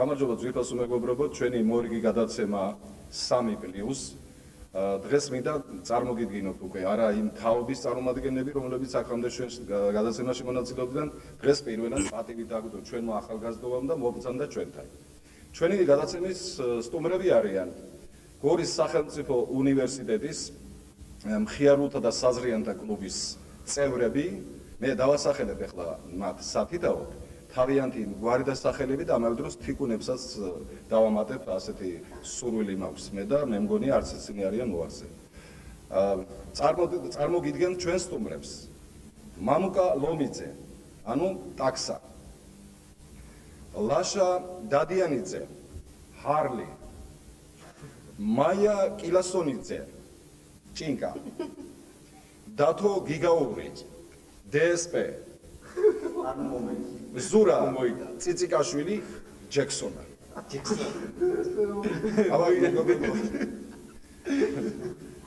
გამარჯობა ძვირფასო მეგობრებო, ჩვენი მორიგი გადაცემა 3+. დღეს მინდა წარმოგიდგინოთ უკვე არა იმ თაობის წარმომადგენლები, რომლებიც აქამდე ჩვენს გადაცემაში მონაწილეობდნენ, დღეს პირველად პატივი დაგდო ჩვენმა ახალგაზრდობამ და მოგწონდა ჩვენთან. ჩვენი გადაცემის სტუმრები არიან გორის სახელმწიფო უნივერსიტეტის მხიარულთა და საზრიანთა კლუბის წევრები. მე დავასახელებ ახლა მათ საფიდაოდ. თავიანთი გვარი და სახელები და ამავე დროს თიკუნებსაც დავამატებ, ასეთი სურვილი მაქვს მე და მე მგონი არც ისინი არიან მოარზე. წარმოგიდგენთ ჩვენ სტუმრებს. მამუკა ლომიძე, ანუ ტაქსა. ლაშა დადიანიძე, ჰარლი. მაია კილასონიძე, ჭინკა. დათო გიგაური, DSP. ანუ მომენტი ზურა ციციკაშვილი ჯექსონა.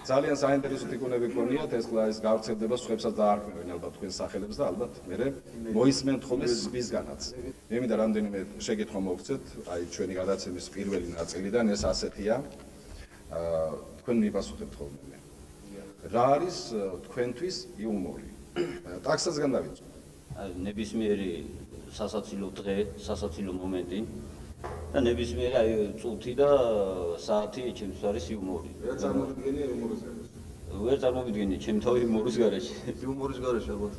ძალიან საინტერესო თიკუნები გქონიათ, ეს ხლა ეს გავრცელდება, სხვებსაც დაარქმევენ ალბათ თქვენ სახელებს და ალბათ მე მოისმენთ ხოლმე ზღვისგანაც. მე მინდა რამდენიმე შეკითხვა მოგცეთ, აი ჩვენი გადაცემის პირველი ნაწილიდან ეს ასეთია. თქვენ მიპასუხებთ ხოლმე მე. რა არის თქვენთვის იუმორი? ტაქსასგან დავიწყო. ნებისმიერი სასაცილო დღე, სასაცილო მომენტი და ნებისმიერი აი წუთი და საათი ჩემთვის არის იუმორი. ვერ წარმოვიდგენი იუმორის გარეშე. ვერ წარმოვიდგენი ჩემ თავი იუმორის გარეშე. იუმორის გარეშე ალბათ.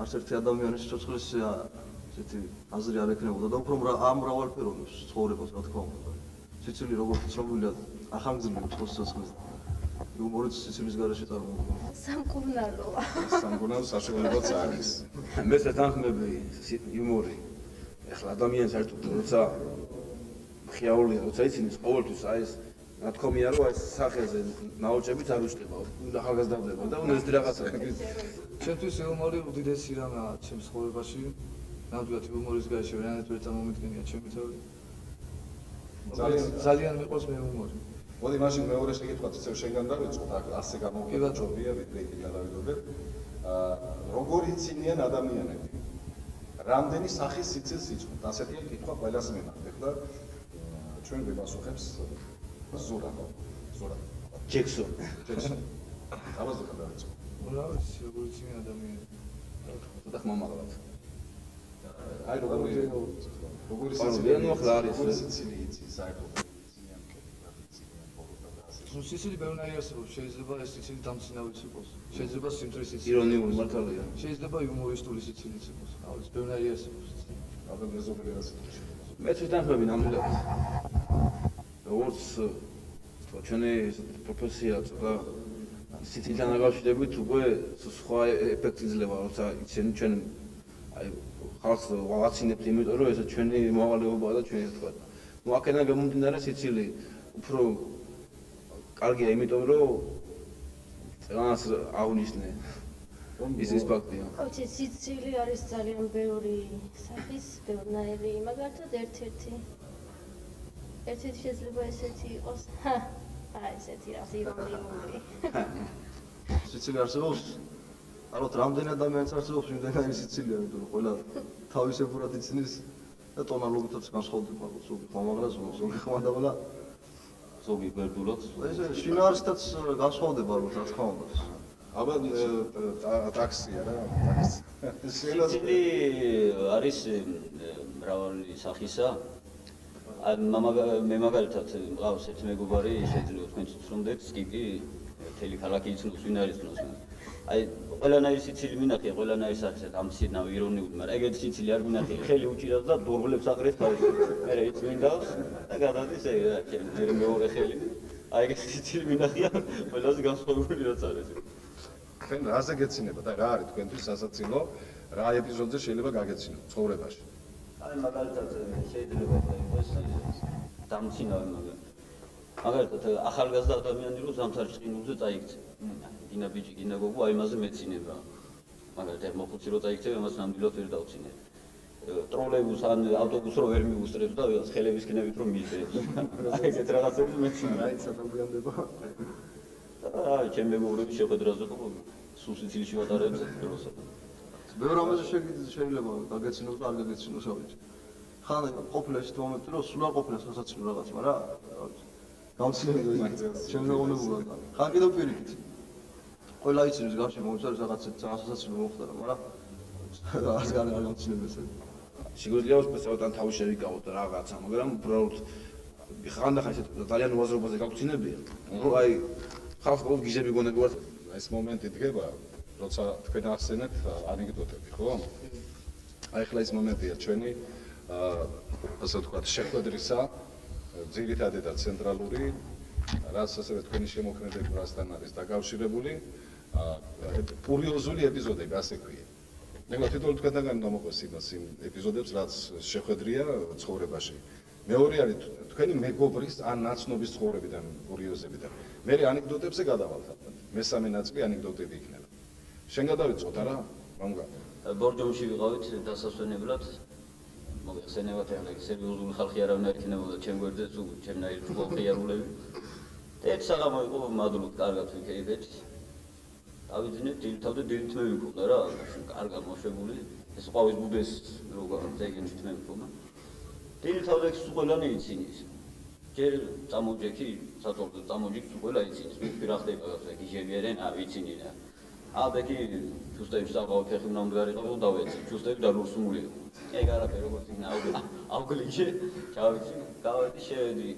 არც ერთი ადამიანის სიცოცხლის ესეთი აზრი არ ექნებოდა და უფრო ამრავალფეროვნებს ცხოვრებას, რა თქმა უნდა. სიცილი როგორც ცნობილია ახალგაზრდობის სიცოცხლის იუმორიც სიცილის გარეშე წარმოუდგება. სამკურნალოა. სამკურნალო საშუალებაც არის. მე სათანხმები იუმორი. ეხლა ადამიანს საერთოდ როცა მხიარულია, როცა იცინეს ყოველთვის აი ეს ნათქვამია, რომ ეს სახეზე ნაოჭებით არ უჩნდება, უნდა ახალგაზრდავდება და უნდა ეს რაღაცა. ჩემთვის იუმორი უდიდესი რამაა ჩემს ცხოვრებაში. ნამდვილად იუმორის გარეშე ვერანაირად ვერ წარმომიდგენია ჩემი თავი. ძალიან მიყვარს მე იუმორი. მოდი მაშინ მეორე შეკითხვაც ისევ შენგან დავიწყოთ, ასე გამოვიდა ჯობია ვიდრე იქით გადავიდოდეთ. როგორ იცინიან ადამიანები? რამდენი სახის სიცილს იცნობთ? ასეთია კითხვა ყველას მიმართ. ეხლა ჩვენ გვიპასუხებს ზურა. ჯექსონ. ამაზე გადავიწყოთ. რა ვიცი, როგორ იცინიან ადამიანები? ცოტა ხმამაღლად. აი როგორი სიცილი იცი საერთოდ? სიცილი ბევრი არსებობს, შეიძლება ეს სიცილი დამცინავიც იყოს, შეიძლება სიმწრის სიცილი. ირონიული მართალია. შეიძლება იუმორისტული სიცილიც იყოს. ეს ბევრი არსებობს. ალბათ მეზობელი არსებობს. მე თვითონხმები ნამდვილად. როგორც ჩვენი პროფესია ცოტა სიცილთან დაკავშირებით უკვე სხვა ეფექტი ძლევა, როცა იცენ ჩვენ აი ხალხს ვაცინებთ, იმიტომ რომ ეს ჩვენი მოვალეობაა და ჩვენი თქვა. ნუ აქედან გამომდინარე სიცილი უფრო კარგია, იმიტომ რომ რაღაც აღნიშნე ის ფაქტია. ოჩი სიცილი არის ძალიან ბევრი სახის, ბევრნაირი, მაგალითად ერთ-ერთი შეიძლება ესეთი იყოს. აი ესეთი რა ირონიული. სიცილი არსებობს? ალბათ რამდენი ადამიანს არსებობს იმდენად სიცილია, იმიტომ რომ ყველა თავისებურად იცნის და ტონალობითაც განსხვავდება, ზოგი ხმამაღლა, ზოგი ხმადაბლა. ზოგი ბერდულად. ეს შინაარსითაც განსხვავდება ალბათ, რა თქმა უნდა. ალბათ ტაქსია რა, ტაქსი. სიცილი არის მრავალი სახისა. მე მაგალითად მყავს ერთი მეგობარი, შეიძლება თქვენც ვცნობდეთ, სკიპი, მთელი ქალაქი იცნობს, ვინ არის ცნობს. აი ყველანაირი სიცილი მინახია, ყველანაირი სახისა, ამცინავი, ირონიული, მაგრამ ეგეთი სიცილი არ მინახია, ხელი უჭირავს და დურგლებს აყრეს თავის. მე იწმინდავს და გადადის ეგ რა, მე მეორე ხელი. აი ეგეთი სიცილი მინახია, ყველაზე განსხვავებული რაც არის. თქვენ რაზე გეცინებათ? აი რა არის თქვენთვის სასაცილო? რა ეპიზოდზე შეიძლება გაგეცინოთ ცხოვრებაში? აი მაგალითად შეიძლება იყოს დამცინავი მაგალითად ახალგაზრდა ადამიანი რო ზამთარში ყინულზე წაიქცე. გინა ბიჭი, გინა გოგო, აი მასზე მეცინება. მაგალითად მოხუცი რო წაიქცე, მას ნამდვილად ვერ დავცინებ. ტროლეიბუს ან ავტობუსს რო ვერ მიუსწრებს და ხელების ქნევით რო მიიწევს. აი ეგეთ რაღაცებს მეცინება. აი სათანხმდება. აი ჩემ მეგობრების შეხვედრაზე ხო სულ სიცილში ვატარებს დროს. ბევრ ამაზე შეიძლება გაგეცინოს და არ გაგეცინოს ავით. ხან ყოფილა ის მომენტი რომ სულ არ ყოფილა სასაცილო რაღაც, მაგრამ გამცდილებია შემოღონებულად. ხან კიდევ პირიქით. ყველა იცის გავში მომწარს რაღაც ძალიან სასაცილო მოხდა, მაგრამ არც არ გამცდილებს. შეგვიძლია სპეციალურად თავი შევიკავოთ რაღაცა, მაგრამ უბრალოდ ხანდახან ისეთ ძალიან უაზრობაზე გაგვცინებია, რომ აი ხალხს ყოველ გიჟები გონებუათ ეს მომენტი დგება, როცა თქვენ ახსენეთ ანეკდოტები, ხო? აი ხლა ეს მომენტია ჩვენი ასე ვთქვათ, შეხვედრისა, ძირითადად და ცენტრალური, რაც ასევე თქვენი შემოქმედებასთან არის დაკავშირებული, კურიოზული ეპიზოდები, ასე ქვია. ნელა თითოეული თქვენთანგან უნდა მოყვეს იმ ეპიზოდებს, რაც შეხვედრია ცხოვრებაში. მეორე არის თქვენი მეგობრის ან ნაცნობის ცხოვრებიდან, კურიოზებიდან. მე ანეკდოტებზე გადავალთ. მესამე ნაწილი ანეკდოტები იქნება. შენ გადავიწყოთ არა? მამგა. ბორჯომში ვიყავით დასასვენებლად. მოგეხსენებათ ახლა სერიოზული ხალხი არავინ არ იქნებოდა ჩემ გვერდზე, თუ ჩემნაირი ხიარულები. და ერთ საღამო იყო მადლობთ, კარგად ვიქეიფეთ. ავიძინეთ დილთავ და დილით მე ვიქონდა რა, კარგად მოშვებული. ეს ყვავის ბუდეს როგორ ზეგენში თმე ვიქონდა. დილთავ და ის ყველანი იცინის. ჯერ წამოჯექი, საწოლდო წამოჯიქს ყველა იცინის. მე რა ხდება გასა გიჟებიერენ, ავიცინა. აბეკი ჩუსტები საყავ ფეხი უნდა მდგარიყო და დავეცი. ჩუსტები და რუსული. ეგ არაფერი როგორც იქნა ავგლიჩე, ჩავიცი, გავედი შევედი.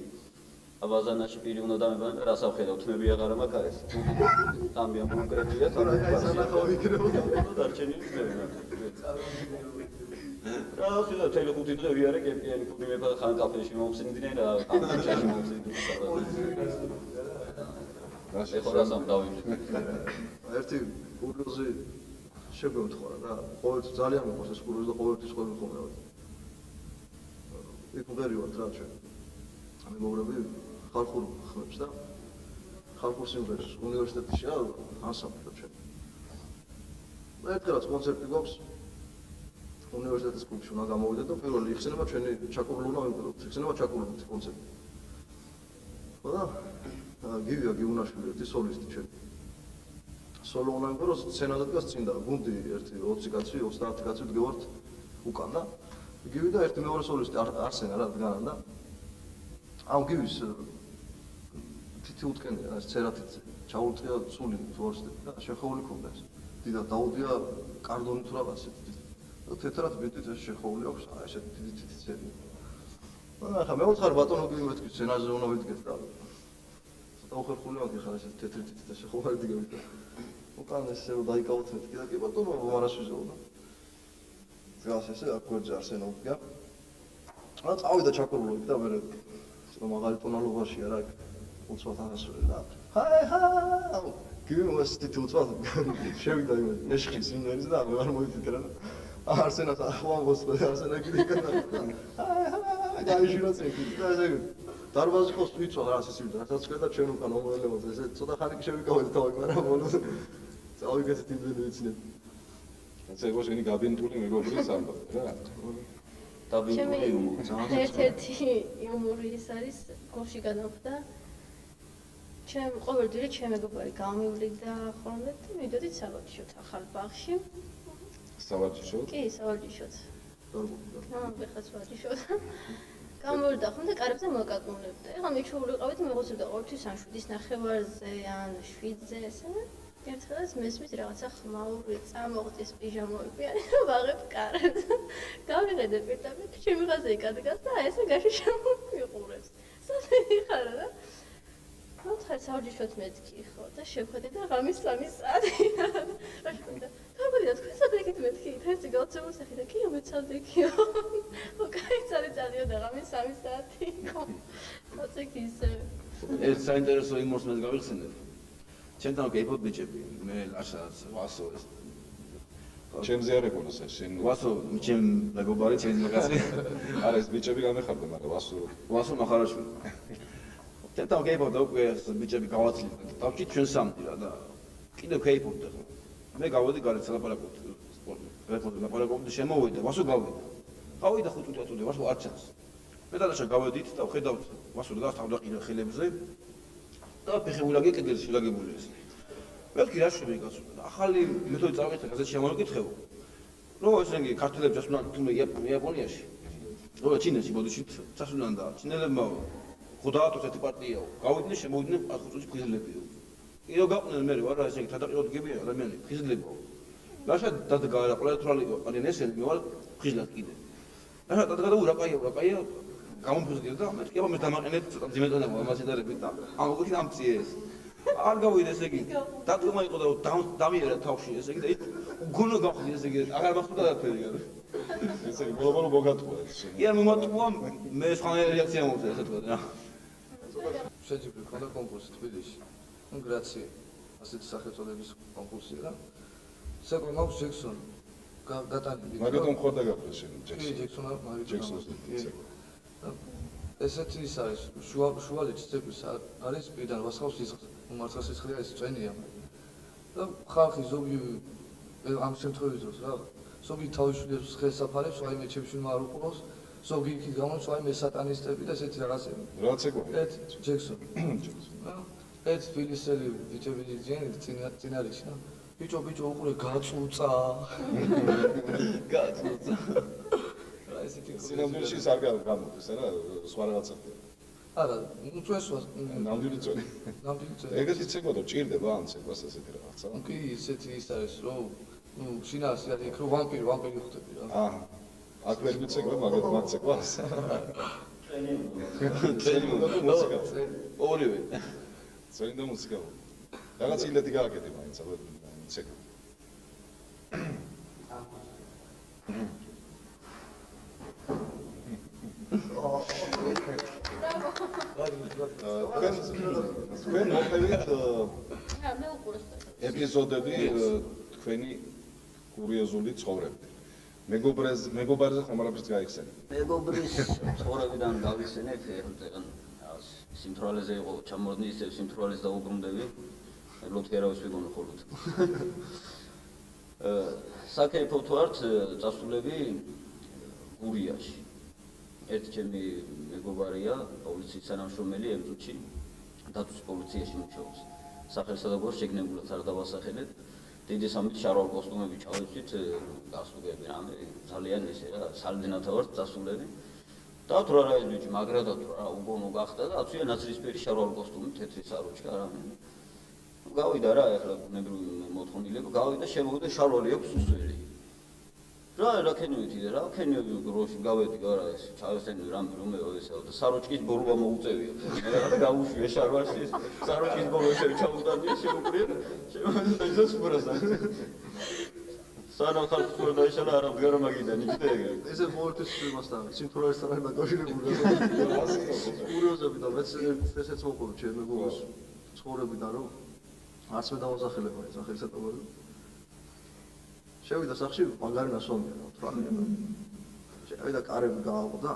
აბაზანაში პირი უნდა დამებან და რას ავხედავ თმები აღარა მაქვს ეს. ამბია კონკრეტულია თორე სანახავი იქნებოდა. დარჩენილი ხდება. რა ხიდა თელი 5 დღე ვიარე კემპიანი ხუთი მე ხან კაფეში მომხსენდნენ რა კაფეში მომხსენდნენ. ეხლა რასამ დავიჯე. ერთი კურიოზი შეგვეთხოვა რა. ყოველთვის ძალიან მიყვარს ეს კურიოზი და ყოველთვის ხოლმე ხომრავად. იქ მღერივართ რა ჩვენ. მეგობრები ხალხურ ხმებს და ხალხურ სიმღერებს უნივერსიტეტშია ანსამბლი ჩვენ. და ერთგანაც კონცერტი გვაქვს უნივერსიტეტის კლუბში უნდა გამოვიდეთ და პირველი იხსენება ჩვენი ჩაკურლო უნდა ვიმღეროთ. იხსენება ჩაკურლოთი კონცერტი. ხო და გივია გიუნაშვილი ერთი სოლისტი ჩვენი. სოლო უნდა ვიმღეროთ, სცენაზე დგას წინდა გუნდი ერთი 20 კაცი, 30 კაცი ვდგევართ უკან და გივი და ერთი მეორე სოლისტი არსენა რა დგანან და ამ გივის თითი უთკენია ეს ცერათიც ჩაურწია სული უნივერსიტეტი და შეხოვული ქონდა ეს. დიდად დაუდია კარდონი თუ რაღაცა. და თეთრად ბიტით ეს შეხოვული აქვს, აი ესე დიდი თითი ცერი. ახლა მე ვთხარ ბატონო გივი მეთქი სცენაზე უნდა ვიდგეთ და დაუხერხული მაგ ხარ ესე თეთრი თითი და შეხოვარი დგებით და უკან ესე რომ დაიკავოთ მეთქი და კი ბატონო მარაშვიზეო და გას ესე აქ გვერდზე არსენა უდგა. და წავიდა ჩაკურლო იქ და მე მაგარი ტონალობაშია რა უცბად აღასრულე და ჰაი გივი მოსტი თუ უცბად შევიდა იმ ეშხის იმერის და აღარ მოიწითრა და არსენას ახლა მოსწრე არსენა კიდე კანა ჰაი გაიჟინოს ეკი და ესე დარბაზი ხოს ვიწვა რა ასე სიმდა რასაც ხედა ჩვენ უკან მომელებოდი ესე ცოტა ხანი შევიკავეთ თავი მაგრამ ბოლოს წავიგეთ იმდენი ვიცინეთ ეს ეგ შენი გაბინტული მეგობრის ამბავი რა დაბინტული ერთ-ერთი იუმორი ის არის გულში განახვდა. ჩემ ყოველდღე ჩემ მეგობარი გამივლიდა ხოლმე და მივიდოდით სავარჯიშოთ ახალ ბაღში. სავარჯიშოთ? კი, სავარჯიშოთ. ხა სავარჯიშოთ. გამოვიდა ხოლმე და კარებზე მოკაკუნებდა. ეხლა მე ჩაულიყავით მეღოცებდა ყოველთვის ან 7-ის ნახევარზე ან 7-ზე ესე. ერთხელაც მესმის რაღაცა ხმაური წამოღწის პიჟამოები არის რომ ვაღებ კარებს. გავიღედე პირდაპირ ჩემი ხაზე იკადგას და ესე გაში შემოიყურებს. საერთოდ ხარა და მოთხარ სავარჯიშოთ მეთქი ხო და შევხედე და ღამის 3 საათი. და თორემ თქვენ სადღაც მეთქი ეს გაოცებული სახი და კი მეცადეკიო. ოკაი ძალიან და ღამის 3 საათი ხო. მოწეკ ისე. ეს საინტერესო იმორს მე გავიხსენებ. ჩემთან გეიფოთ ბიჭები, მე ლაშას, ვასო ეს. ჩემზე არ ეკონოს ეს შენ. ვასო, ჩემ მეგობარი, ჩემი მაგაზი. არა ეს ბიჭები გამეხარდა, მაგრამ ვასო მახარაშვილი. ჩემთან გეიფოთ და უკვე ეს ბიჭები გავაცლით. დავჭით ჩვენ სამი რა და კიდევ გეიფოთ და მე გავედი გარეთ ლაპარაკობთ სპორტი. რეპორტი ლაპარაკობთ და შემოვიდა, ვასო გავიდა. გავიდა 5 წუთი, ვასო არ ჩანს. მე დადაშა გავედით და ვხედავთ ვასო და თავდაყირა ხილებზე. და ფეხებულაგი კიდეც შილაგებული ეს. მეთქი რა შვები გასულ. ახალი მეთოდი წავიკითხე, გაზეთში ამოვიკითხებო. რომ ეს რენგი ქართლებს ასუნა თუმე იაპონიაში. რო ჩინეთში ბოდიშით წასულან და ჩინელებმა ხუდაატოს ერთი პარტიაო გავიდნენ შემოვიდნენ 5 წუთში ფხიზლებიო იო გაყვნენ მე ვარ ესე თადაყიოდგებია ადამიანი ფხიზლებო ლაშა დადგა ყველათრალი არიან ესენი მე ვარ ფხიზლად კიდე ლაშა დადგა და ურაკაია გამომფუძნდა და მე კი აბა მე დამაყენეთ ცოტა ძიმეტანა მასედარებით და ამ როგორი ამწიე ეს არ გავიდე ესე იგი დადგმა იყო და დამიერა თავში ესე იგი და გონო გავხდი ესე იგი აღარ მახსოვდა დაფერი ესე იგი ბოლო მოგატყუა ეს იან მომატყუა მე სხვა რეაქცია მომწე ესე თქვა რა შეჯიბრი ქონდა კონკურსი თბილისში ну грაცია ასეთი სახელწოდების კონკურსია რა საკუთარ მაქვს ჯექსონ გატანილი მაგიტომ ხოდა გაფრთხილე შენ ჯექსონა ჯექსონს ესეთი ის არის შუალეჩის ძეგლის არის პირდან ვასხავს სისხლს უმართლეს სისხლია ეს წვენია და ხალხი ზოგი ამ შემთხვევის დროს რა ზოგი თავისუფლებს ხელსაფარებს ვაიმე ჩემშვილმა არ უყუროს ზოგი იქით გამოდის ვაიმე სატანისტები და ესეთი რაღაცები რაც ეგ ეს ჯექსონი ეს ფილისელი ბიჭები ძიანი წინარიში რა ბიჭო უყურე გაწუწა რა ესეთი სინამდვილეში არ გამოდის რა სხვა რაღაცები არა ნუ წვენს ნამდვილი წვენი ეგეთი ცეკვა და ჭირდება ამ ცეკვას ესეთი რაღაცა კი ისეთი ის არის რომ ნუ შინაარსი არის იქ რომ ვამპირი ხვდები რა აჰა აქ ვერ ვიცეკვა მაგ ცეკვას წელი მუსიკა ორივე წელი და მუსიკა რაღაც ილეთი გააკეთე მაინც აბა ცეკვა თქვენ მოხდებით მე უყურეს ეპიზოდები თქვენი კურიოზული ცხოვრებით მეგობრებზე ხომ არაფერს გაიხსენებთ მეგობრის ცხოვრებიდან გავიხსენებ ეხლა სიმთვრალეზე იყო ჩამორდნი ისევ სიმთვრალეს დაუბრუნდები ლოთი არავის ვიგონო ხოლოდ საკეფო თუ არც წასულები გურიაში ერთი ჩემი მეგობარია პოლიციის თანამშრომელი ემწუთში დაცვის პოლიციაში მუშაობს სახელსა და გვარს შეგნებულად არ დავასახელებ დიდი სამით შარვალ კოსტუმები ჩავიცით გასუგები რამე ძალიან ისე რა სალდინათა ვართ წასულები და თუ რა ის ბიჭი მაგრადა თუ რა უგონო გახდა და აცვია ნაცრისფერი შარვალ კოსტუმი თეთრი საროჩკა რამე გავიდა რა ეხლა ბუნებრივი მოთხოვნილება გავიდა შემოვიდა შარვალი აქვს უსველი რა ქენივითი და რა ქენიები გროში გავედი რა ეს ჩავესწენი რამე რომეო ესა და საროჩკის ბორბა მოუწევია რა გავუშვია შარვალში საროჩკის ბორბა ესე ჩავუდარდია შემოყრია შემოვიდა ეს უბრალოდ სანამ ხალხს ვერ დაიშალა არა გერმაგიდან იქ და ეგრე ესე მოერთეს იმასთან სიმთვრალესთან არ დაკავშირებული კურიოზები და მეც ესეც მოყოლ ჩემ მეგობრს ცხოვრებიდან რომ არც მე დავასახელებია სახელსატყობი შევიდა სახში მაგარი ნასვამია რა თვალია შევიდა კარები გააყდა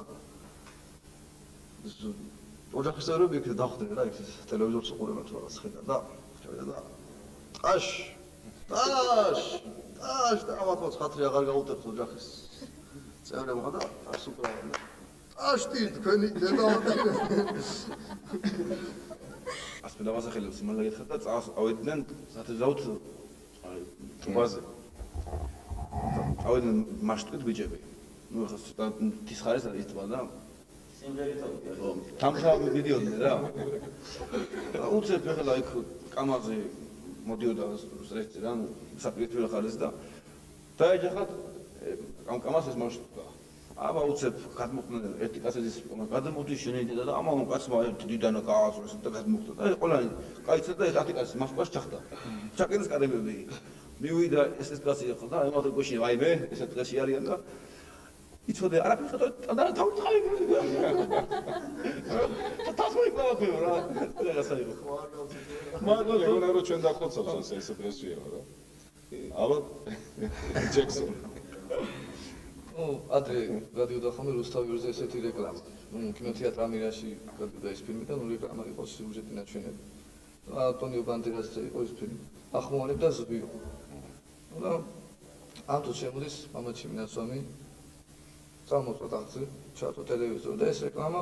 ოჯახის წევრები იქ დახვდნენ რა იქ ტელევიზორს უყურებენ თუ რაღაც ხედა და შევიდა და აშ და ამათაც ხათრი აღარ გაუტებთ ოჯახის წევრებმა და არს უკრავენ და აშტი თქვენი დედავადი ასე დავასახელებს იმალა გითხარ და წავედნენ სათეზაუთ ტუბაზე ავედნენ მასშტაბით ბიჭები ნუ ხა ცოტა თის ხარეს არის თვა და სიმღერითაა თამშავი ვიდეოდნენ რა უცებ ახლა იქ კამაზე მოდიოდა სრესტი რა ნუ საპირისპირო ხარეს და დაეჯახათ ამ კამას ეს მასშტაბა აბა უცებ გადმოხდნენ ერთი კაცის გადმოდის შენეიდა და ამავე კაცმა დიდანა გაასვეს და გადმოხდა და ყველანი კაიცა და 10 კაცი მასკოვაში ჩახდა ჩაკენის კარებები მივიდა ეს კაცი ხო და ემატო გოში ვაიმე ესეთ კაცი არიან და იცოდე არაფერს ხატო და თავი ხალი და თასმოი ყავაქვეო რა რაღაცა იყო მაგრამ ეგონა რომ ჩვენ დახოცავს ესეთ დღესია რა აბა ჯექსონ ну ადრე გადიოდა ხოლმე რუსთავიურზე ესეთი რეკლამა ну კინოთეატრ ამირაში გადიოდა ეს ფილმი და ну რეკლამა იყო სიუჟეტი ნაჩვენები ანტონიო ბანდერასზე იყო ეს ფილმი ახმოვანებდა ზვიო და ამ თუ შემოდის მამაჩი მინასვამი წამოწვა ტახტზე ჩაატო ტელევიზორ და ეს რეკლამა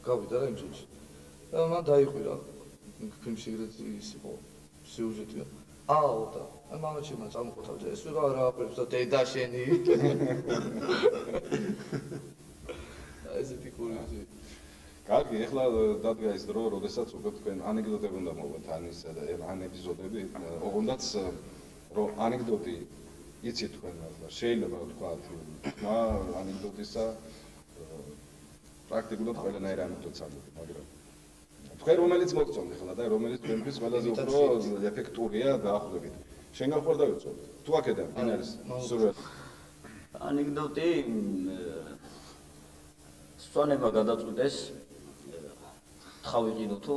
გავიდა რა იმ წუთში და მან დაიყვირა ფილმში ის იყო სიუჟეტი აო და მამაჩი მან წამოყოთავდა ეს ვიღა რა აპრებს და დედა შენი ესეთიკური ისი. კარგი, ეხლა დადგა ის დრო, როდესაც უკვე თქვენ ანეკდოტები უნდა მოვეთ, ან ეპიზოდები, ოღონდაც რომ ანეკდოტი იცით თქვენ ახლა, შეიძლება ვთქვათ, ანეკდოტისა პრაქტიკულად ყველანაირ ანეკდოტს ამბობთ, მაგრამ თქვენ რომელიც მოგწონთ ახლა და რომელიც თქვენთვის ყველაზე უფრო ეფექტურია დაახლოებით. შენ გახვდა ვიცოდე. თუ აქედან ვინ არის სურვილი? ანეკდოტი სწორება გადაწყვეტეს ხავიყიდო თუ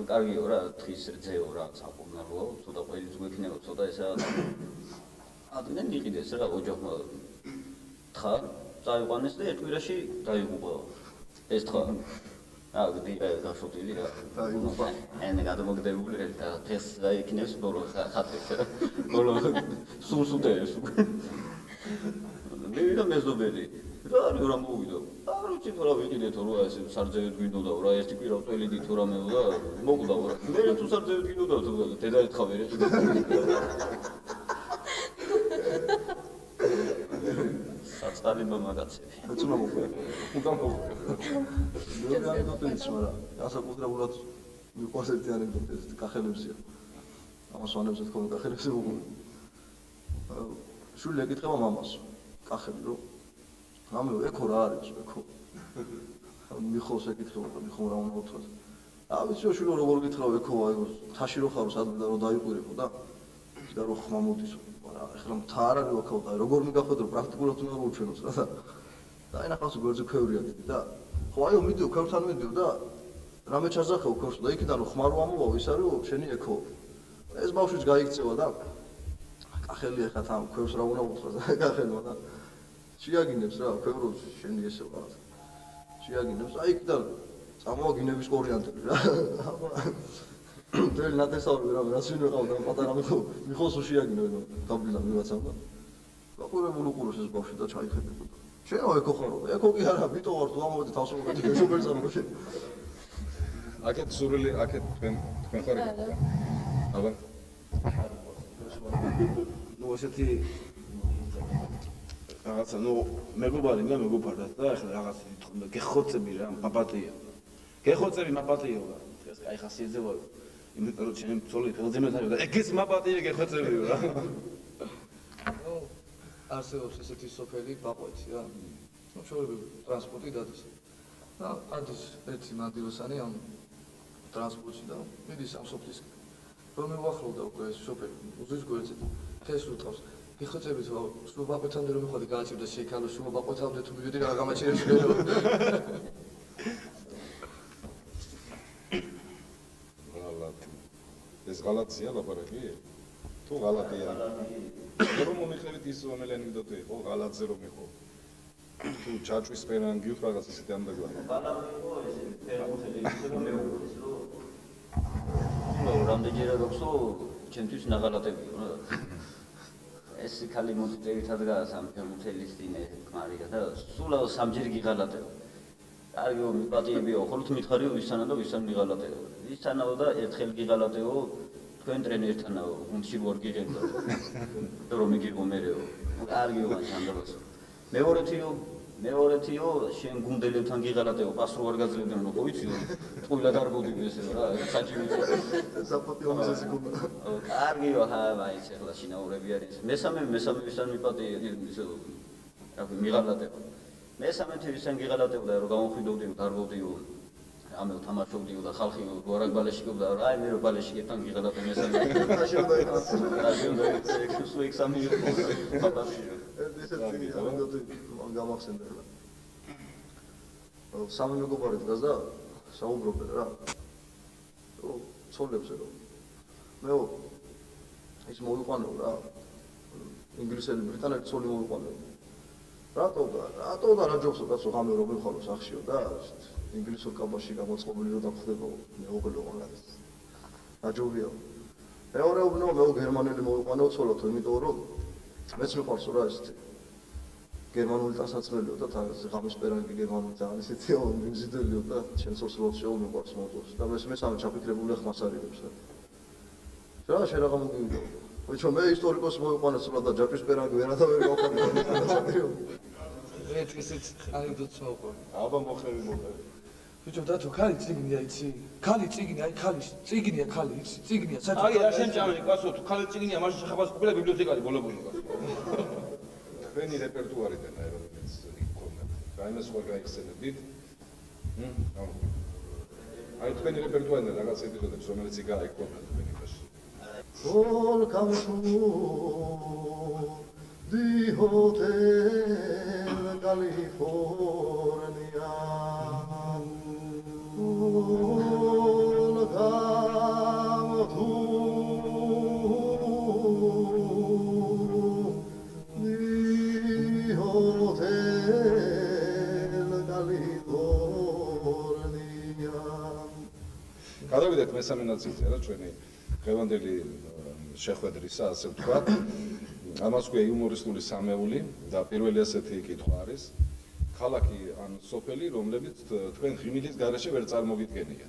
კარგიო რა თხის რძეო რა საკურნალოა ცოტა ყველიც გვექნება ცოტა ესა ადრენ იყიდეს რა ოჯახმა თხა წაიყვანეს და ერთ კვირაში დაიღუპა ეს თხა რა გაშოტილი რა ან გადამოგდებული და დღეს დაიქნეს ბოლო ხათებს რა ბოლო სულსუდეებს მე ვიდა მეზობელი რა რა მოვიდა არ ვიცი თუ რა ვიყიდეთ რა ეს სარძევით გვინდოდა რა ერთი კვირა წველიდი თუ რამეო და მოკვდა რა მე თუ სარძევით გვინდოდა თუ დედა ერთხა ვერ იყიდე საწალი მომაგაცები ეცულა მოყვე უნდა მოყვე მე ანეკდოტიც მაგრამ ასაკუთრებულად მიყვარს ერთი ანეკდოტი ეს კახელებსია ამას ვანებზე თქო კახელებზე მოყვე შული ეკითხება მამას კახები რომ რამეო ეკო რა არის ეკო მიხოს ეკითხება მიხო რა უნდა უთხრას ავიცი შულო როგორ გითხრა ეკო აი თაში რო ხარო სადმე და რო დაიყვირებო და რო ხმა მოდისო მაგრამ ეხლა მთა არ არის ეკო და როგორ მიგახვედრო პრაქტიკულად უნდა მოუჩვენოს რა და აი ნახავს გვერდზე ქვევრი აქვს და ხო აიო მიდიო ქვევთან მიდიო და რამე ჩაზახეო ქვევს და იქიდან რო ხმა რო ამოვაო ის არის შენი ეკო ეს ბავშვიც გაიქცევა და კახელი ეხლა თან ქვევს რა უნდა უთხრას კახელმა და შეაგინებს რა ქვევრო შენი ესე ვარ შეაგინებს აი იქიდან წამოვაგინების კორიანტები რა დელ ნათესავები რა რასინ ვიყავდა პატარა მიხოს შეაგინებ დაბლილა მივაცავ და გაყურებულ უყუროს ეს ბავშვი და ჩაიხედებოდა შენო ეკო ხარო ეკო კი არა ვიტო ვარ თუ ამოვედი თავს მოგედი შუბერს ამოშე აქეთ სურვილი აქეთ თქვენ ხარ აბა ნუ ესეთი რაღაცა ნუ მეგობარი და მეგობარად და ახლა რაღაც თქმა გეხოცები რა მაპატია გეხოცები მაპატიო რა ეს აი ხასიათზე ვარ იმიტომ რომ ჩემი ბრძოლი ხელზე მეტარი და ეგეც მაპატია გეხოცებიო რა ნუ არსებობს ესეთი სოფელი ბაყვეთი რა ნუ შორები ტრანსპორტი დადის და ადის ერთი მანდილოსანი ამ ტრანსპორტში და მიდის ამ სოფლის რომ მივახლოვდა უკვე ეს სოფელი უზის გვერდზე ხეს უტყავს იხოცებით რომ სულ ბაყვეთამდე რომ მიხოდი გააჭირდა შეიქალო სულ ბაყვეთამდე თუ მივიდი რა გამაჩერებს ეს ღალატია ლაპარაკი თუ ღალატია რომ მომიხევით ის რომელი ანეკდოტი იყო ღალატზე რომ იყო თუ ჩაჭვის პერანგი თუ რაღაც ისეთი ამდაგარი ბალანი იყო ეს ფერმოთელი ისე რომ მეუღლის რომ ნუ რამდენჯერა გქსო ჩემთვის ნაღალატებიო რა ეს ქალი მოწევით ადგას ამ ფერმოთელის დინე კმარია და სულ სამჯერ გიღალატეო კარგიო მიპატიებიო ხოლმე მითხარიო ვისანა და ვისან მიღალატეო ვისანაო და ერთხელ გიღალატეო თქვენ ტრენერთანაო გუნდში ვარ გიღებდა და რომ მიგიღო მერეო კარგიო მან ჩანდაბას მეორეთიო შენ გუნდელებთან გიღალატეო პასრო არ გაძლევდნენ რომ ხო ვიციო ტყუილა დარბოდი ესე რა საჭირო საფოტო მომზესი გუნდა კარგიო აი ახლა შინაურები არის მესამე ვისან მიპატიე ისე რა მიღალატეო მესამე თვისან გიღალატეო და რომ გამოხვიდოვდიო დარბოდიო ამელ თამაშობდიო და ხალხი ვარაგ ბალეში გობდა რა აი მე რო ბალეში გეთან გიღალატე მესამე შევდა იქაც შევდა ექსპრესო ექსამი ფატაში ესეთი ანეკდოტი გამახსენდა რა სამი მეგობარი დგას და საუბრობენ რა ცოლებზე რომ მეო ის მოვიყვანო რა ინგლისელი ბრიტანელი ცოლი მოვიყვანო რატო და რა ჯობსო კაცო ღამე რომ მიხარო სახშიო და ინგლისურ კაბაში გამოწყობილი რომ დახდება მეუღლე მაგას აჯობია მეორეუბნო მე გერმანელი მოვიყვანო ცოლო თუ იმიტომ რომ მეც მიყვარს რა ესეთი გერმანული დასაცმელიო და ღამის პერანგი გერმანული ძალიან ისეთიო მიზიდელიო და ჩემ სოციალურ შემოყვარს მოწოს და მესამე ჩაფიქრებული ხმას არიდებს რა შენ რა გამოგივიდო ვიჩო მე ისტორიკოს მოვიყვანე ცოლად და ჯაჭვის პერანგი ვერათა ვერ გავხარდა ესეც ანეკდოტს ვაუყო. აბა მოხევი. ბიჭო დათო ქალი წიგნია იცი? ქალი წიგნი, აი ქალი წიგნია ქალი იცი? წიგნია საერთოდ. აი არ შემჭამელი კაცო, თუ ქალი წიგნია, მაშინ შეხებას ყოფილა ბიბლიოთეკარი ბოლობული კაცო. თქვენი რეპერტუარიდან აი რომელიც იქონდა. რაიმე სხვა გაიხსენებდით? აი თქვენი რეპერტუარიდან რაღაც ეპიზოდებს რომელიც გაიქონდა თქვენი ფაში. Volcamsu di Hotel California. Volcamsu di Hotel California. გადავიდეთ მესამე ნაწილზე რა ჩვენი დღევანდელი შეხვედრისა, ასე ვთქვათ. ამას ქვია იუმორისტული სამეული და პირველი ასეთი კითხვა არის. ქალაქი ან სოფელი, რომლებიც თქვენ ღიმილის გარეშე ვერ წარმოგიდგენია.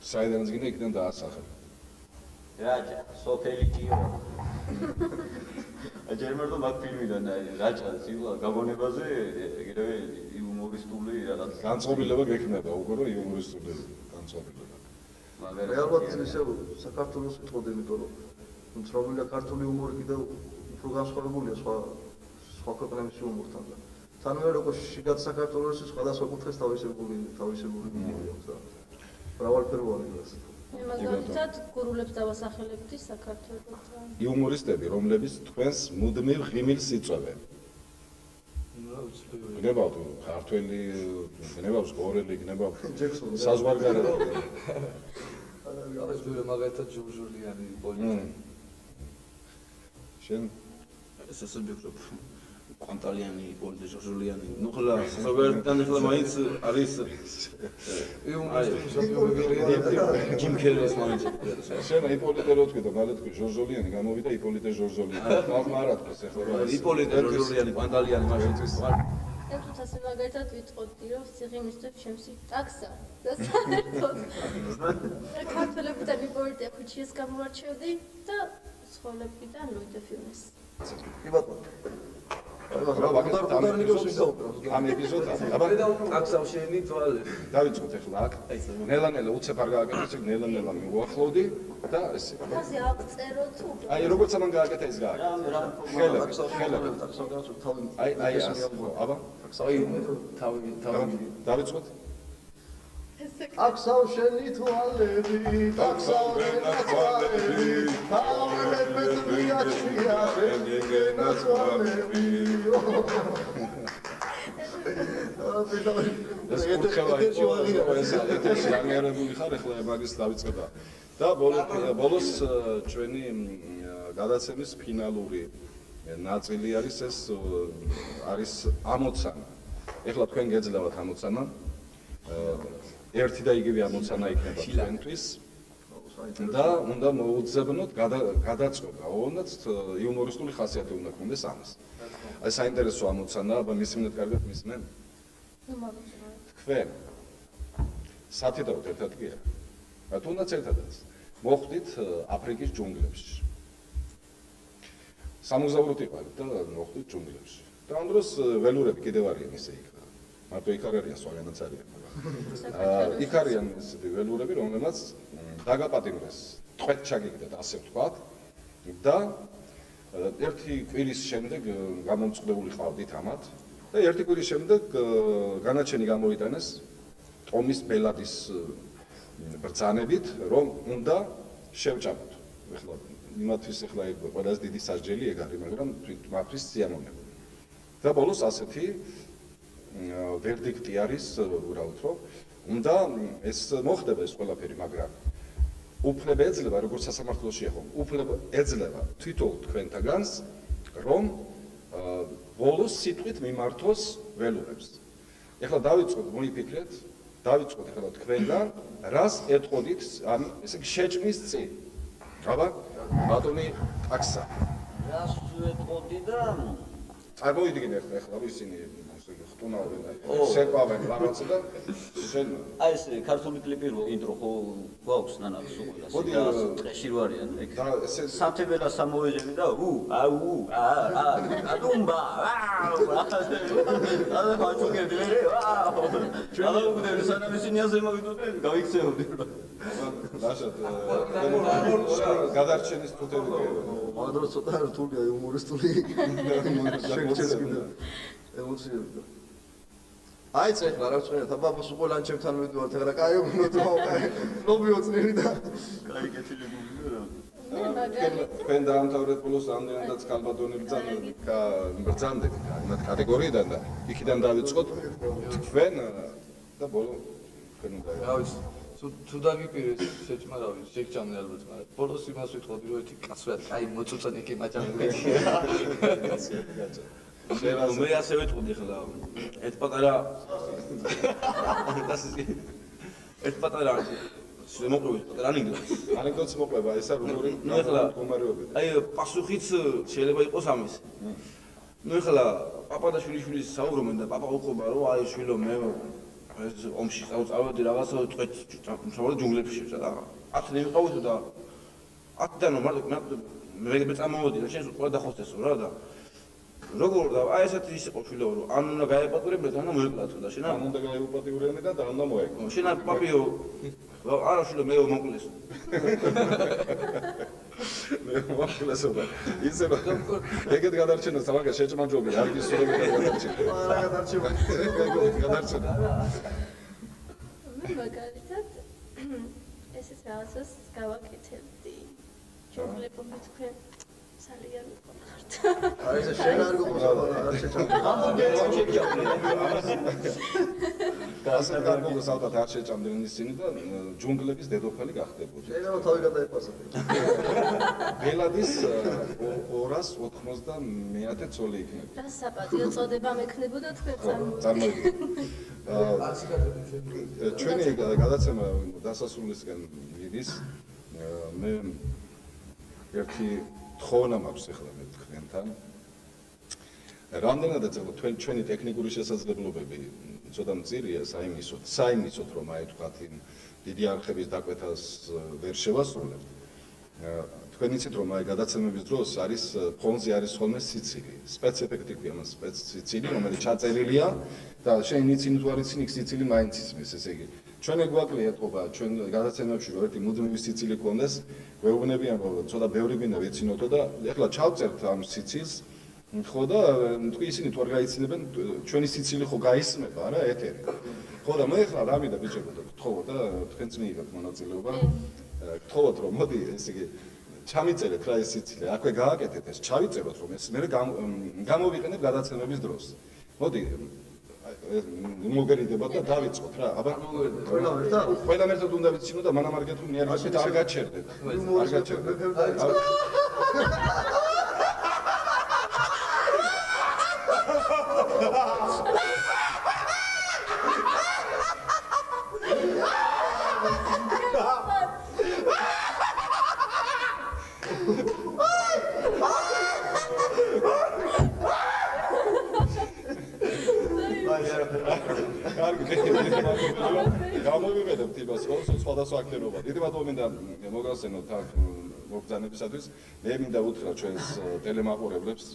საიდანაც გინდა იქიდან დაასახელოთ. რაჭა, სოფელი კიო. აჯერმერდო მაგ ფილმიდან რაჭა სილა გაგონებაზე ეგრევე იუმორისტული რაღაც განწყობილება გექნება უკვე რომ იუმორისტული განწყობილება. რეალურად ისე საქართველოს ვიტყოდი, იმიტომ რომ ცნობილია ქართული იუმორი კიდევ უფრო განსხვავებულია სხვა ქვეყნების იუმორთან და თანმე როგორც შიგად საქართველოს სხვადასხვა კუთხეს თავისებური იუმორი აქვს და მრავალფეროვანი ასე. მე მაგალითად გურულებს დავასახელებდი საქართველოს. იუმორისტები, რომლებიც თქვენს მუდმივ ღიმილს იწვევენ. გნებავთ ქართველი, გნებავს გორელი, გნებავთ საზღვარგარეთ. არის ბევრი მაგალითად ჟურჟულიანი პოლიტიკა. შენ ეს ასე ვფიქრობ. კვანტალიანი, პოლიტე ჟურჟულიანი. ნუ ხლა საზღვარგარეთთან ახლა მაინც არის ჯიმ კერის მაინც. შენ იპოლიტე რო თქვი და მალე თქვი ჟორჟოლიანი გამოვიდა იპოლიტე ჟორჟოლიანი. ხალხმა არ ათქოს ახლა. იპოლიტე ჟურჟულიანი, კვანტალიანი მაშინ ის მე თვითონ ასე მაგალითად ვიტყოდი, რომ სიღიმისთვის შემსი ტაქსა და საერთოდ ქართველებიდან იპოლიტე ქუჩის გამოვარჩევდი და სხვალებიდან ლუიდე ფილმს. კი ბატონო. ამ ეპიზოდს აბა ტაქსავშენი თვალე. დავიწყოთ ახლა აქ. ნელა-ნელა უცებ არ გააკეთე, ნელა-ნელა მივუახლოვდი და ესე. ასე აღწერო თუ აი როგორც ამან გააკეთა ის გააკეთა. ხელები, ხელები. ტაქსავგანს თავი. აი ასე. აბა თავი. დავიწყოთ. ტაქსავშენი თვალები, ტაქსავენა თვალები, თავები მიაჩვია, ეგენა თვალები. ეს აღიარებული ხარ ახლა მაგის დავიწყება. და ბოლოს ჩვენი გადაცემის ფინალური ნაწილი არის ეს არის ამოცანა. ეხლა თქვენ გეძლევათ ამოცანა. ერთი და იგივე ამოცანა იქნება თქვენთვის და უნდა მოუძებნოთ გადაწყვეტა, ოღონდ იუმორისტული ხასიათი უნდა გქონდეს ამას. აი საინტერესო ამოცანა, აბა მისმენთ კარგად მისმენ. ნუ მაგალითად თქვენ სათითაოდ ერთად კი არა. თუნდაც ერთადაც მოხვდით აფრიკის ჯუნგლებში. სამოგზაუროდ იყავით და მოხვდით ჯუნგლებში. და ამ დროს ველურები კიდევ არიან ისე იქ. მარტო იქ არ არიან, სხვაგანაც არიან. იქ არიან ესეთი ველურები, რომლებმაც დაგაპატიმრეს, ტყვეთ ჩაგიგდათ, ასე ვთქვათ. და ერთი კვირის შემდეგ გამომწყდებული ყავდით ამათ და ერთი კვირის შემდეგ განაჩენი გამოიტანეს ტომის ბელადის ბრძანებით, რომ უნდა შევჭამოთ. ეხლა იმათვის ეხლა ყველაზე დიდი სასჯელი ეგ არის, მაგრამ მათთვის სიამოვნებაა. და ბოლოს ასეთი ვერდიქტი არის, უბრალოდ რომ უნდა ეს მოხდება ეს ყველაფერი, მაგრამ უფლება ეძლევა, როგორც სასამართლოშია ხომ, უფლება ეძლევა თვითონ თქვენთაგანს, რომ ბოლოს სიტყვით მიმართოს ველურებს. ეხლა დავიწყოთ, მოიფიქრეთ, დავიწყოთ ეხლა თქვენგან, რას ეტყოდით, ან ესე შეჭმის წინ. აბა, ბატონი ტაქსა. რას ეტყოდი და წარმოვიდგინე ეხლა ისინი სტუნავენ, შეყვავენ რაღაცა და შენ აი ეს ქართული კლიპი რო ინტრო ხო გვაქვს ნანავს უკვე და ტყეში რო არიან ეგ სამთებერას სამოვეჯები და ადუმბა და ხაჩუკები მე ჩვენ უკვე სანამ ისინი ასე მოვიდოდნენ გავიქცეოდი ნაშად გადარჩენის თუთები მაგრამ ცოტა რთულია იუმორისტული შეჭესკიდა ემოციები აი წეხლა რა ვწყვეტ აბაბოს უკვე ლანჩებთან მივდივართ ახლა კაი უნდა მოვყავ ლობი ოცნერი და კაი კეთილებული თქვენ დაამთავრეთ პლუს ამდენადაც კალბატონი ბრძანდებით იმათ კატეგორიიდან და იქიდან დავიწყოთ თქვენ და ბოლო თქვენ უნდა რა ვიცი თუ დაგიპირეს შეჭმა რა ვიცი შეგჭამე ალბათ მაგრამ ბოლოს იმას ვიტყოდი რომ ერთი კაცვე კაი მოწუწანი კი მაჭამე მე ასე ვიტყოდი ხლა ერთ პატარა შემოყვებით ანეკდოტს მოყვება ესა როგორი მდგომარეობები აი პასუხიც შეიძლება იყოს ამის ნუ ეხლა პაპა და შვილიშვილის საუბრობენ და პაპა უყვება რომ აი შვილო მე ეს ომში წავწავედი რაღაცა წვეთ სამწუხაროდ ჯუნგლებში და 10 ნები ყავით და 10-დანო მე წამოვედი და შენ ყველა დახოსტესო რა და როგორ და აი ესეთი ის იყო შვილო რომ ან უნდა გაეპატურებდეთ ან მოეკლათო და შენ ან უნდა გაეპატურებდეთ და უნდა მოეკლო შენ პაპიო არა შვილო მე მომკლეს მე მომკლესო და ისე ეგეთ გადარჩენას თამაგა შეჭმაჯობი არ გისურვები გადარჩენა მე მაგალითად ესეც რაღაცას გავაკეთებდი ჯოგლებობით თქვენ ძალიან მიყართ აი ეს შენ არ გიყოსავ არ შეჭამე ასე გამოგოსავთ არ შეჭამდნენ ისინი და ჯუნგლების დედოფალი გახდებოდი შეიძლება თავი გადაეპასო ბელადის 290 წოლი იქნება რა საპატიო წოდება მექნებოდა თქვენ წარმოიდგინეთ ჩვენი გადაცემა დასასრულისკენ მიდის მე ერთი თხოვნა მაქვს ახლა მე თქვენთან რამდენადაც ჩვენი ტექნიკური შესაძლებლობები ცოტა მწირია საიმისოთ რომ აი თქვათ იმ დიდი არხების დაკვეთას ვერ შევასრულებთ თქვენ იცით რომ აი გადაცემების დროს არის ფონზე არის ხოლმე სიცილი სპეციფექტი ქვია მას სიცილი რომელიც ჩაწერილია და შენ იცინი თუ არ იცინი სიცილი მაინც ისმის ესე იგი ჩვენ გვაკლია ეთყობა ჩვენ გადაცემებში რომ ერთი მუდმივი სიცილი გქონდეს გვეუბნებიან რომ ცოტა ბევრი გვინდა ვიცინოთო და ეხლა ჩავწერთ ამ სიცილს ხო და თქვი ისინი თუ არ გაიცინებენ ჩვენი სიცილი ხო გაისმება რა ეთერი ხო და მე ეხლა რა მინდა ბიჭებო და გთხოვოთ და თქვენც მიიღებთ მონაწილეობა გთხოვოთ რომ მოდი ესე იგი ჩამიწერეთ რა ეს სიცილი აქვე გააკეთეთ ეს ჩავიწეროთ რომ ეს მე გამოვიყენებ გადაცემების დროს მოდი მოგერიდება და დავიწყოთ რა აბა ყველა ერთად უნდა ვიცინო და მანამ არ გეტყვი მე არ გაჩერდეთ არ გაჩერდეთ გამოვიყენებთ იმას რომ სხვადასხვა აქტერობა დიდი ბატონო მინდა მოგასცენოთ აქ მოგზანებისათვის მე მინდა უთხრა ჩვენს ტელემაყურებლებს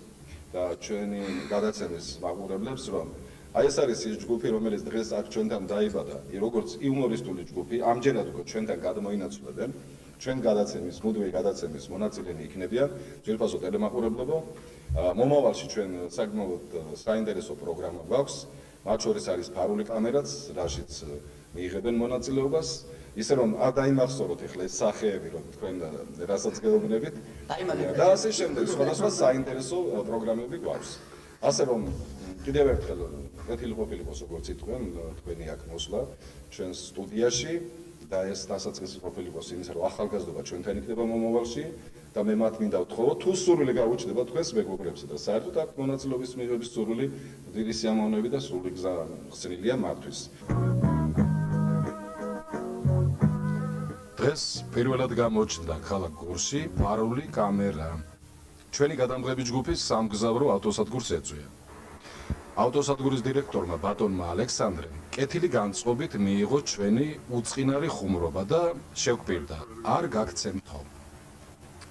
და ჩვენი გადაცემის მაყურებლებს რომ აი ეს არის ის ჯგუფი რომელიც დღეს აქ ჩვენთან დაიბადა როგორც იუმორისტული ჯგუფი ამჯერად უკვე ჩვენთან გადმოინაცვლებენ ჩვენ გადაცემის მუდმივი გადაცემის მონაწილენი იქნებიან ძვირფასო ტელემაყურებლებო მომავალში ჩვენ საკმაოდ საინტერესო პროგრამა გვაქვს მათ შორის არის ფარული კამერაც, რაშიც მიიღებენ მონაწილეობას, ისე რომ არ დაიმახსოვროთ ახლა ეს სახეები, რომ თქვენ რასაც გეუბნებით. და ასე შემდეგ, სხვადასხვა საინტერესო პროგრამები გვაქვს. ასე რომ კიდევ ერთხელ კეთილყოფილიყოს როგორც თქვენ, თქვენი აქ მოსვლა ჩვენს სტუდიაში და ეს დასაწყისი ყოფილიყოს იმისა, რომ ახალგაზრდობა ჩვენთან იქნება მომავალში და მე მათ მინდა ვთხოვო, თუ სურვილი გაუჩნდება თქვენს მეგობრებს და საერთოდ აქ მონაწილეობის მიღების სურვილი დიდი სიამოვნები და სრული გზა ხსნილია მათთვის. დღეს პირველად გამოჩნდა ქალაქ გორში ფარული კამერა. ჩვენი გადამღები ჯგუფის სამგზავრო ავტოსადგურს ეწვია. ავტოსადგურის დირექტორმა ბატონმა ალექსანდრემ კეთილი განწყობით მიიღო ჩვენი უწყინარი ხუმრობა და შევკვირდა არ გაგცემთო.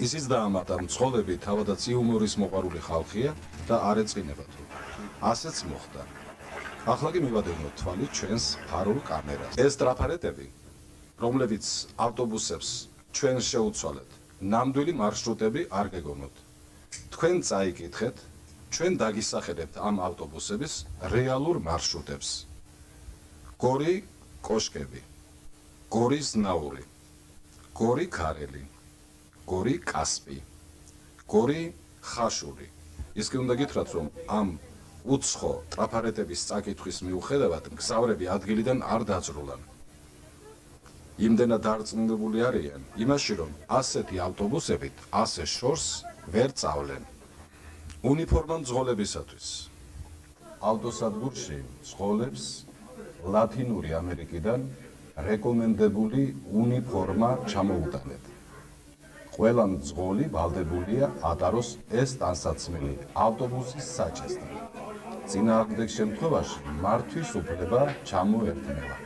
ისიც დაამატა მცხოვები თავადაც იუმორის მოყვარული ხალხია და არ ეწყინებათო. ასეც მოხდა. ახლა კი მივადევნოთ თვალი ჩვენს ფარულ კამერას. ეს ტრაფარეტები, რომლებიც ავტობუსებს ჩვენ შეუცვალეთ, ნამდვილი მარშრუტები არ გეგონოთ. თქვენ წაიკითხეთ, ჩვენ დაგისახელებთ ამ ავტობუსების რეალურ მარშრუტებს. გორი კოშკები, გორი ზნაური, გორი ქარელი, გორი კასპი, გორი ხაშური. ის კი უნდა გითხრათ, რომ ამ უცხო ტრაფარეტების წაკითხვის მიუხედავად მგზავრები ადგილიდან არ დაძრულან. იმდენად დარწმუნებული არიან იმაში, რომ ასეთი ავტობუსებით ასე შორს ვერ წავლენ. უნიფორმა მძღოლებისათვის. ავტოსადგურში მძღოლებს ლათინური ამერიკიდან რეკომენდებული უნიფორმა ჩამოუტანეთ. ყველა მძღოლი ვალდებულია ატაროს ეს ტანსაცმელი ავტობუსის საჭესთან. წინააღმდეგ შემთხვევაში მართვის უფლება ჩამოერთმევა.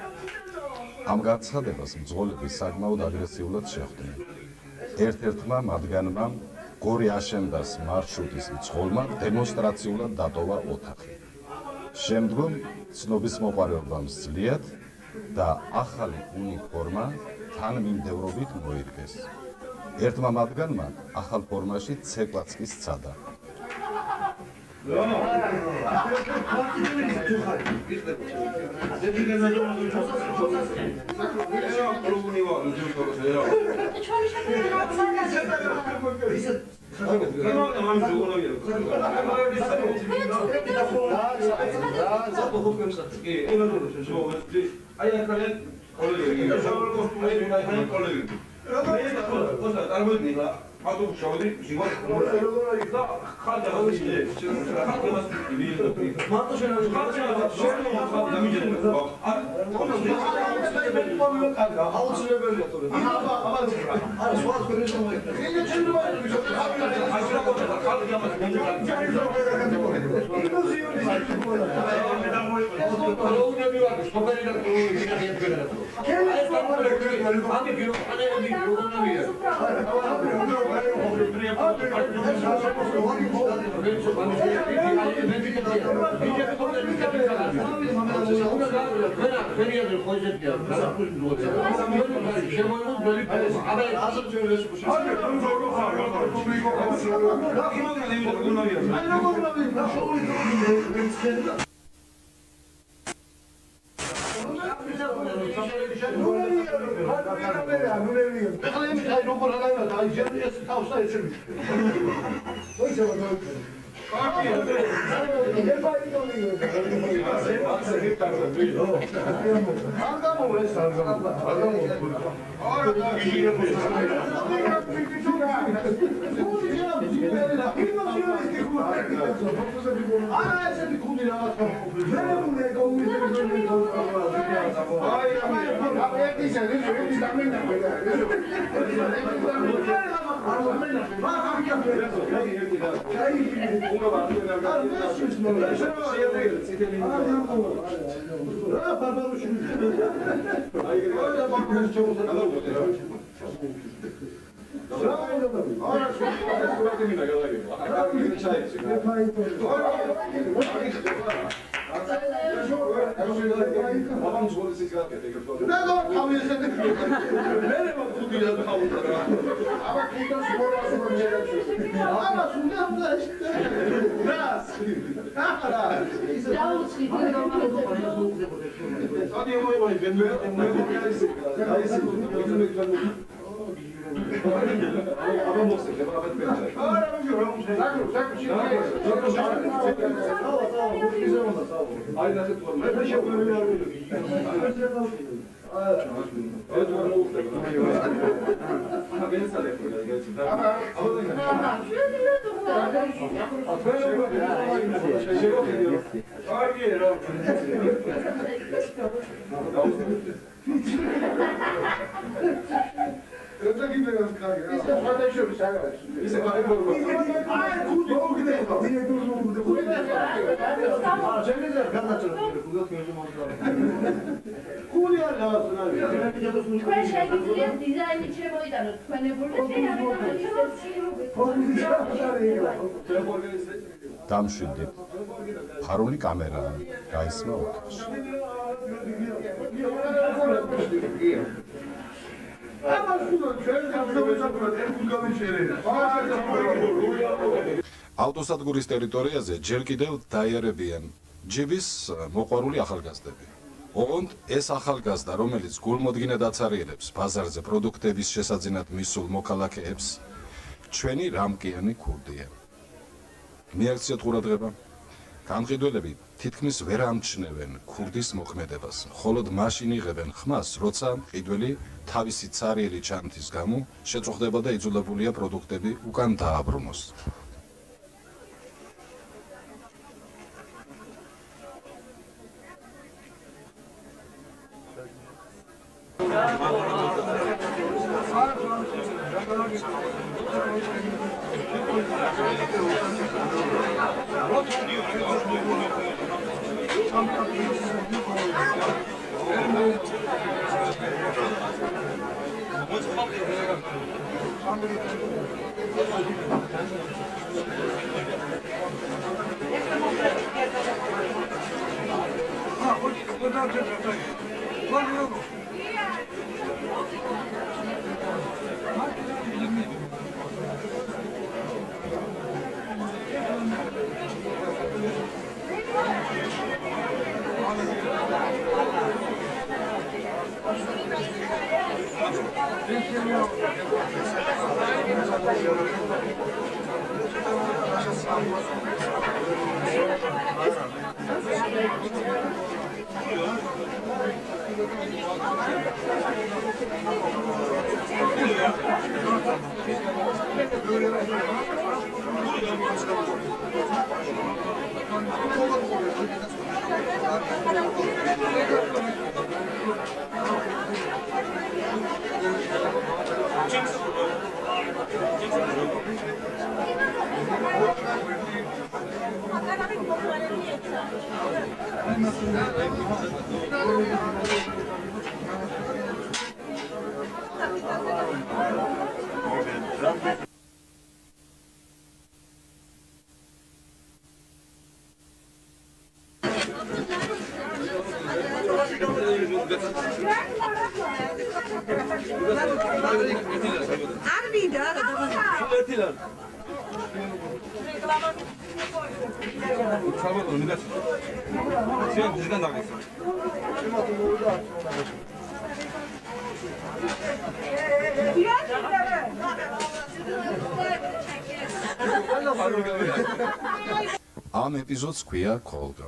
ამ განცხადებას მძღოლები საკმაოდ აგრესიულად შეხვდნენ. ერთ-ერთმა მათგანმა გორი აშენდას მარშრუტის მძღოლმა დემონსტრაციულად დატოვა ოთახი. შემდგომ ცნობის მოყვარეობამ სძლიათ და ახალი უნიფორმა თანმიმდევრობით მოირგეს. ერთმა მათგანმა ახალ ფორმაში ცეკვაც კი სცადა. თქვენ შეგიძლიათ დიზაინი შემოიტანოთ თქვენებული დამშვიდით. ფარული კამერაა, გაისმა ოთახში. ავტოსადგურის ტერიტორიაზე ჯერ კიდევ დაიარებიან ჯიბის მოყვარული ახალგაზრდები. ოღონდ ეს ახალგაზრდა, რომელიც გულმოდგინედ აცარიელებს ბაზარზე პროდუქტების შესაძინად მისულ მოქალაქეებს, ჩვენი რამკიანი ქურდია. მიაქციოთ ყურადღება. გამყიდველები თითქმის ვერ ამჩნევენ ქურდის მოქმედებას, მხოლოდ მაშინ იღებენ ხმას, როცა მყიდველი თავისი ცარიელი ჩანთის გამო შეწუხდება და იძულებულია პროდუქტები უკან დააბრუნოს. ამ ეპიზოდს ქვია ქოლგა.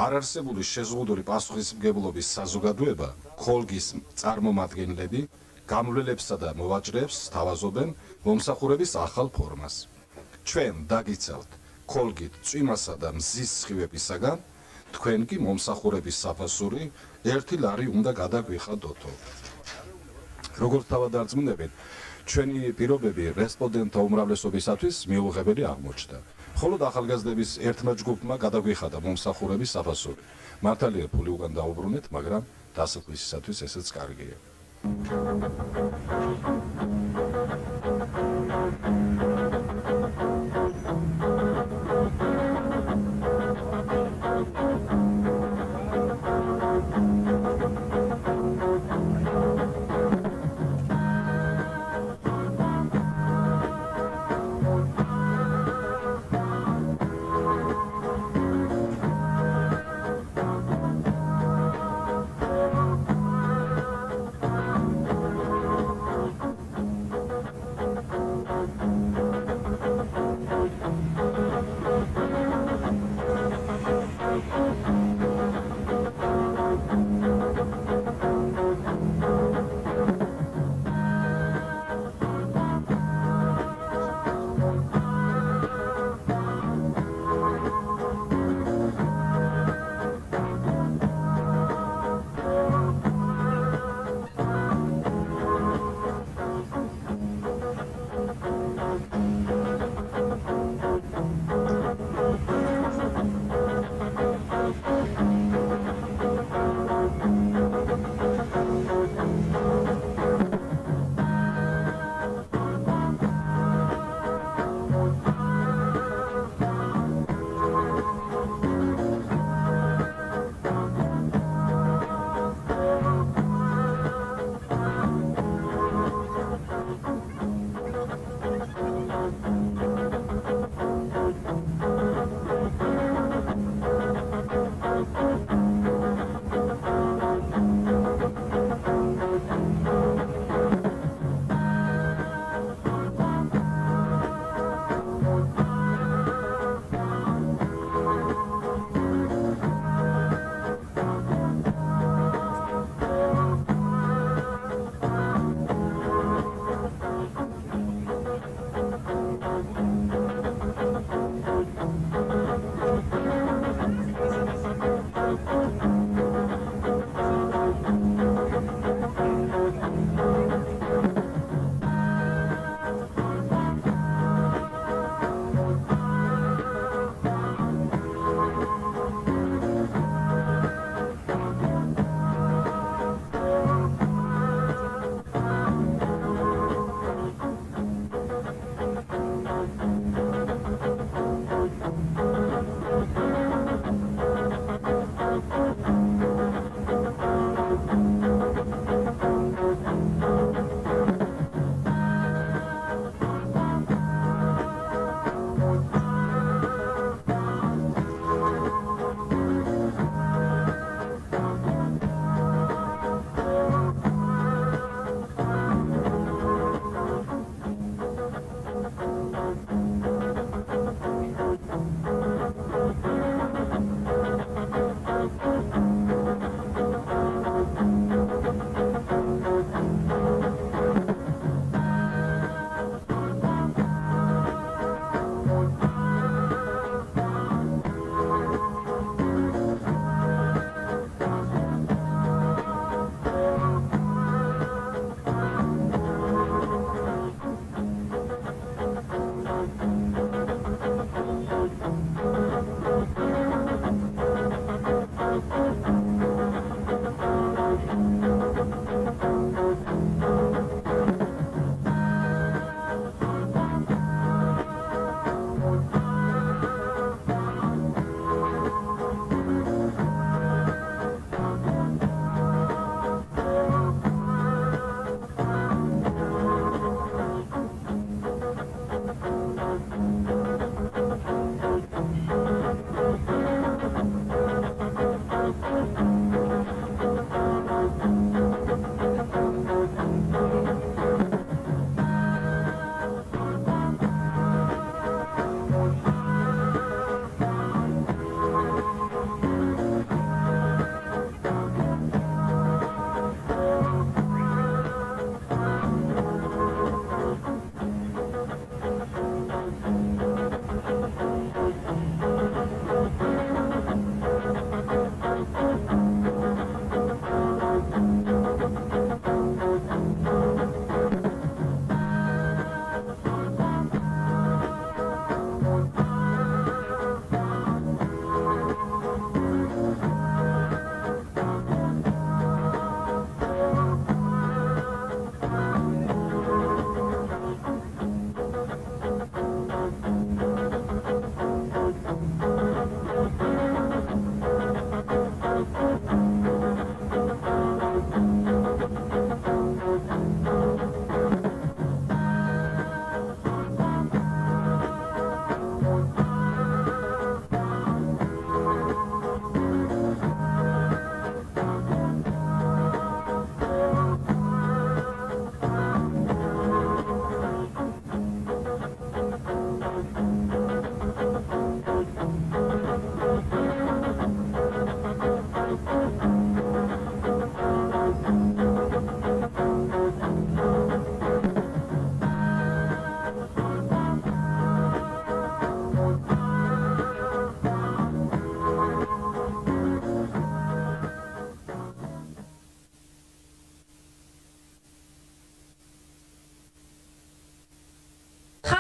არარსებული შეზღუდული პასუხისმგებლობის საზოგადოება ქოლგის წარმომადგენლები გამვლელებსა და მოვაჭრეებს სთავაზობენ მომსახურების ახალ ფორმას. ჩვენ დაგიცავთ ქოლგით წვიმასა და მზის სხივებისაგან, თქვენ კი მომსახურების საფასური 1 ლარი უნდა გადაგვიხადოთო. როგორც თავადარწმუნებით, ჩვენი პირობები რესპონდენტთა უმრავლესობისათვის მიუღებელი აღმოჩნდა. მხოლოდ ახალგაზრდების ერთმა ჯგუფმა გადაგვიხადა მომსახურების საფასური. მართალია ფული უკან დაუბრუნეთ, მაგრამ დასაწყისისათვის ესეც კარგია.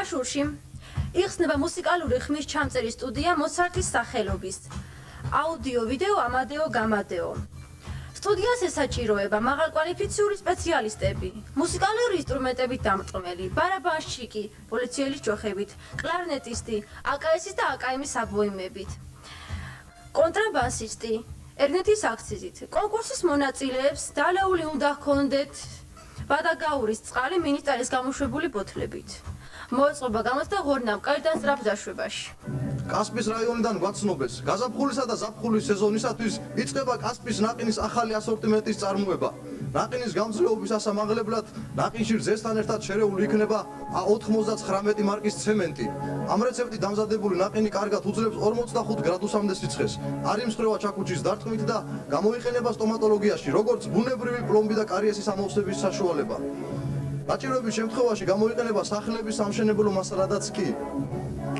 ხაშურში იხსნება მუსიკალური ხმის ჩამწერი სტუდია მოცარტის სახელობის. აუდიო, ვიდეო, ამადეო, გამადეო. სტუდიას ესაჭიროება მაღალკვალიფიციური სპეციალისტები, მუსიკალური ინსტრუმენტებით დამრტყმელი, ბარაბანშჩიკი, პოლიციელის ჯოხებით, კლარნეტისტი, აკაესის და აკაემის აბოიმებით, კონტრაბასისტი, ერნეთის აქციზით. კონკურსის მონაწილეებს დალეული უნდა ჰქონდეთ ბადაგაურის წყალი მინისტრის გამოშვებული ბოთლებით. მოეწყობა გამოცხადა ღორნამ კაირდან სწრაფ დაშვებაში. კასპის რაიონიდან გვაცნობეს, გაზაფხულისა და ზაფხულის სეზონისათვის იწყება კასპის ნაყინის ახალი ასორტიმენტის წარმოება. ნაყინის გამძლეობის ასამაღლებლად ნაყინში რძესთან ერთად შერეული იქნება 99 მარკის ცემენტი. ამ რეცეპტით დამზადებული ნაყინი კარგად უძლებს 45 გრადუსამდე სიცხეს. არ იმსხვრევა ჩაქუჩის დარტყმით და გამოიყენება სტომატოლოგიაში, როგორც ბუნებრივი პლომბი და კარიესის ამოვსების საშუალება. დაჭიროების შემთხვევაში გამოიყენება სახლების სამშენებლო მასალადაც კი.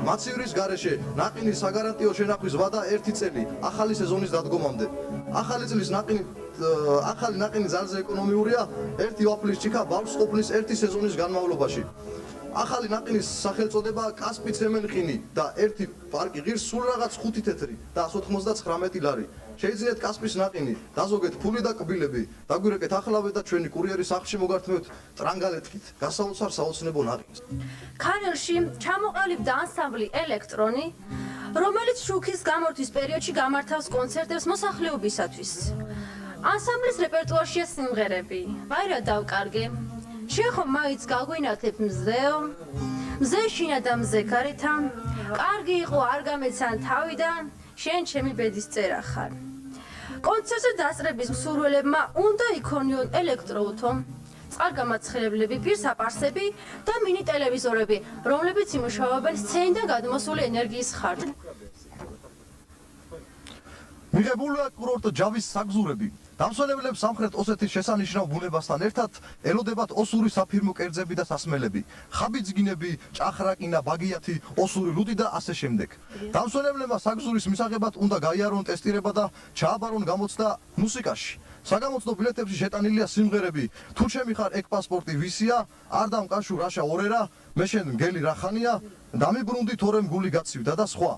მაცივრის გარეშე ნაყინის საგარანტიო შენახვის ვადა 1 წელი ახალი სეზონის დადგომამდე. ახალი წლის ახალი ნაყინი ძალზე ეკონომიურია 1 ვაფლის ჭიქა ბავშვს ყოფნის 1 სეზონის განმავლობაში. ახალი ნაყინის სახელწოდება კასპი ცემენტყინი და 1 პარკი ღირს სულ რაღაც 5 თეთრი და 199 ლარი. შეიძლება კასპის ნაყინი დაზოგეთ ფული და კბილები, დაგვირეკეთ ახლავე და ჩვენი კურიერის სახლში მოგართმევთ ტრანგალეთკით. გასაოცარ საოცნებო ნაყინს. ქარელში ჩამოყალიბდა ანსამბლი ელექტრონი, რომელიც შუქის გამორთვის პერიოდში გამართავს კონცერტებს მოსახლეობისათვის. ანსამბლის რეპერტუარშია სიმღერები: ვაირა დავკარგე, შეხომ მაიც გაგვინათებ მზეო, მზე შინა და მზე გარეთა, კარგი იყო არ გამეცან თავიდან, შენ ჩემი ბედის წერა ხარ. კონცერტზე დასწრების მსურველებმა უნდა იქონიონ ელექტროუთო, წყალგამაცხელებლები, პირსაპარსები და მინი ტელევიზორები, რომლებიც იმუშავებენ სცენიდან გადმოსული ენერგიის ხარჯზე. მიღებულია კურორტ ჯავის საგზურები. დამსვენებლებს სამხრეთ ოსეთის შესანიშნავ ბუნებასთან ერთად ელოდებათ ოსური საფირმო კერძები და სასმელები, ხაბიძგინები, ჭახრაკინა, ბაგიათი, ოსური ლუდი და ასე შემდეგ. დამსვენებლებმა საგზურის მისაღებად უნდა გაიარონ ტესტირება და ჩააბარონ გამოცდა მუსიკაში. საგამოცდო ბილეთებში შეტანილია სიმღერები: თუ ჩემი ხარ ეგ პასპორტი ვისია, არ დამკაშუ რაშა ორერა, მე შენ მგელი რახანია, დამიბრუნდი თორემ გული გაცივდა და სხვა.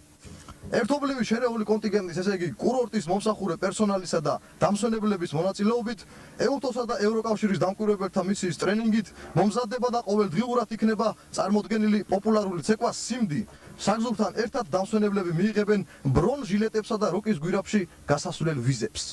ერთობლივი შერეული კონტინგენტის, ესე იგი კურორტის მომსახურე პერსონალისა და დამსვენებლების მონაწილეობით, ეუთოსა და ევროკავშირის დამკვირვებელთა მისიის ტრენინგით მომზადდება და ყოველდღიურად იქნება წარმოდგენილი პოპულარული ცეკვა სიმდი. საგზურთან ერთად დამსვენებლები მიიღებენ ბრონ ჟილეტებსა და როკის გვირაბში გასასვლელ ვიზებს.